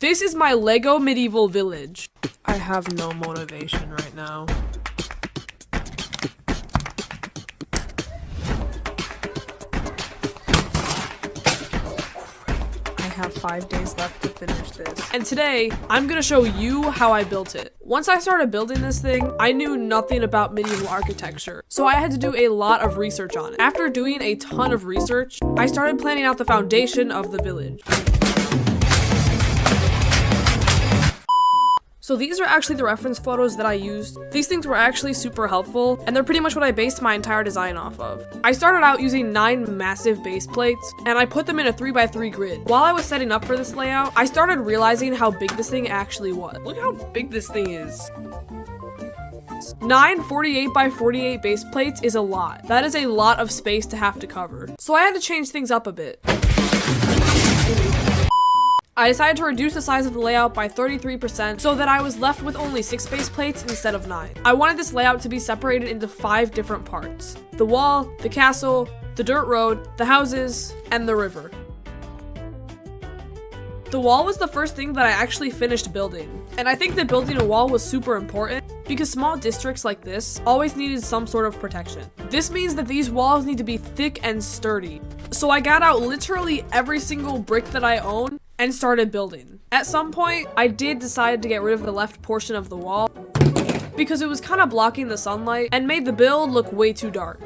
This is my Lego medieval village. I have no motivation right now. I have 5 days left to finish this. And today, I'm gonna show you how I built it. Once I started building this thing, I knew nothing about medieval architecture, so I had to do a lot of research on it. After doing a ton of research, I started planning out the foundation of the village. So these are actually the reference photos that I used. These things were actually super helpful, and they're pretty much what I based my entire design off of. I started out using 9 massive base plates, and I put them in a 3x3 grid. While I was setting up for this layout, I started realizing how big this thing actually was. Look how big this thing is. 9 48x48 base plates is a lot. That is a lot of space to have to cover. So I had to change things up a bit. I decided to reduce the size of the layout by 33% so that I was left with only 6 base plates instead of 9. I wanted this layout to be separated into 5 different parts: the wall, the castle, the dirt road, the houses, and the river. The wall was the first thing that I actually finished building, and I think that building a wall was super important because small districts like this always needed some sort of protection. This means that these walls need to be thick and sturdy. So I got out literally every single brick that I own and started building. At some point, I did decide to get rid of the left portion of the wall because it was kind of blocking the sunlight and made the build look way too dark.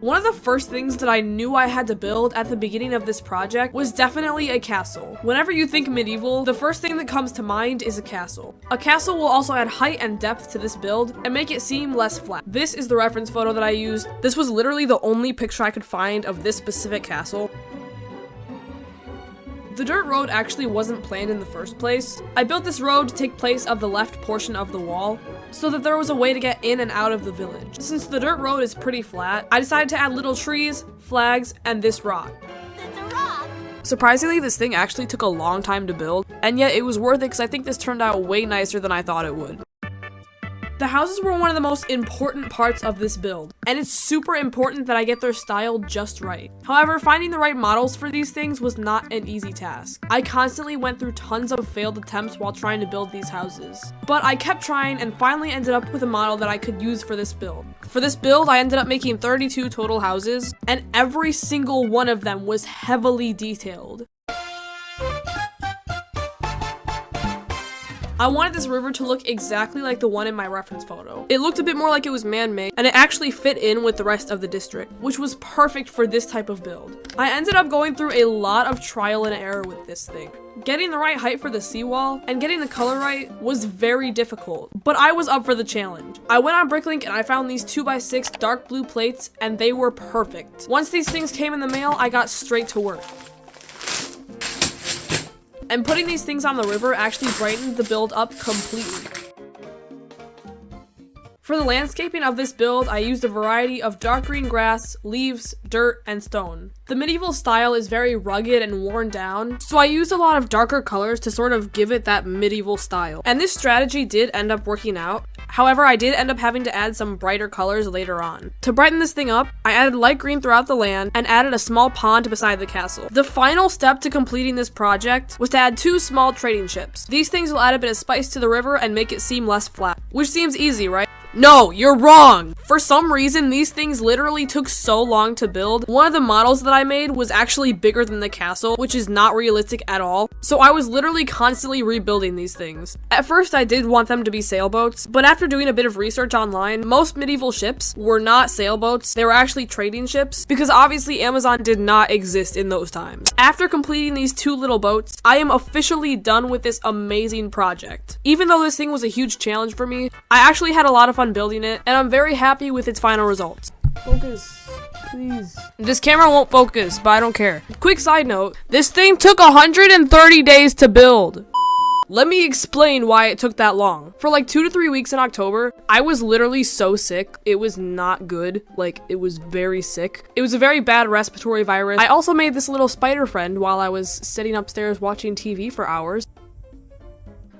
One of the first things that I knew I had to build at the beginning of this project was definitely a castle. Whenever you think medieval, the first thing that comes to mind is a castle. A castle will also add height and depth to this build and make it seem less flat. This is the reference photo that I used. This was literally the only picture I could find of this specific castle. The dirt road actually wasn't planned in the first place. I built this road to take place of the left portion of the wall so that there was a way to get in and out of the village. Since the dirt road is pretty flat, I decided to add little trees, flags, and this rock. It's a rock! Surprisingly, this thing actually took a long time to build, and yet it was worth it because I think this turned out way nicer than I thought it would. The houses were one of the most important parts of this build, and it's super important that I get their style just right. However, finding the right models for these things was not an easy task. I constantly went through tons of failed attempts while trying to build these houses. But I kept trying and finally ended up with a model that I could use for this build. For this build, I ended up making 32 total houses, and every single one of them was heavily detailed. I wanted this river to look exactly like the one in my reference photo. It looked a bit more like it was man-made, and it actually fit in with the rest of the district, which was perfect for this type of build. I ended up going through a lot of trial and error with this thing. Getting the right height for the seawall and getting the color right was very difficult, but I was up for the challenge. I went on Bricklink and I found these 2x6 dark blue plates, and they were perfect. Once these things came in the mail, I got straight to work. And putting these things on the river actually brightened the build up completely. For the landscaping of this build, I used a variety of dark green grass, leaves, dirt, and stone. The medieval style is very rugged and worn down, so I used a lot of darker colors to sort of give it that medieval style. And this strategy did end up working out. However, I did end up having to add some brighter colors later on. To brighten this thing up, I added light green throughout the land and added a small pond beside the castle. The final step to completing this project was to add 2 small trading ships. These things will add a bit of spice to the river and make it seem less flat, which seems easy, right? No, you're wrong! For some reason, these things literally took so long to build. One of the models that I made was actually bigger than the castle, which is not realistic at all. So I was literally constantly rebuilding these things. At first, I did want them to be sailboats, but after doing a bit of research online, most medieval ships were not sailboats. They were actually trading ships, because obviously Amazon did not exist in those times. After completing these 2 little boats, I am officially done with this amazing project. Even though this thing was a huge challenge for me, I actually had a lot of fun building it, and I'm very happy with its final results. Focus, please. This camera won't focus, but I don't care. Quick side note, this thing took 130 days to build. Let me explain why it took that long. For like 2 to 3 weeks in October, I was literally so sick. It was not good. Like, it was very sick. It was a very bad respiratory virus. I also made this little spider friend while I was sitting upstairs watching TV for hours.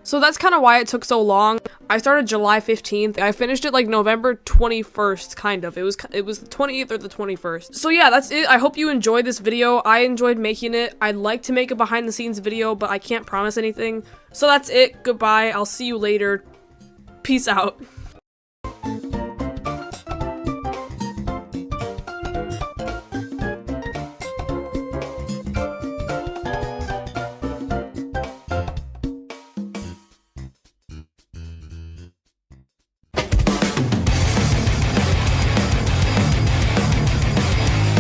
So that's kind of why it took so long. I started July 15th. I finished it like November 21st, kind of. It was the 20th or the 21st. So yeah, that's it. I hope you enjoyed this video. I enjoyed making it. I'd like to make a behind the scenes video, but I can't promise anything. So that's it. Goodbye. I'll see you later. Peace out.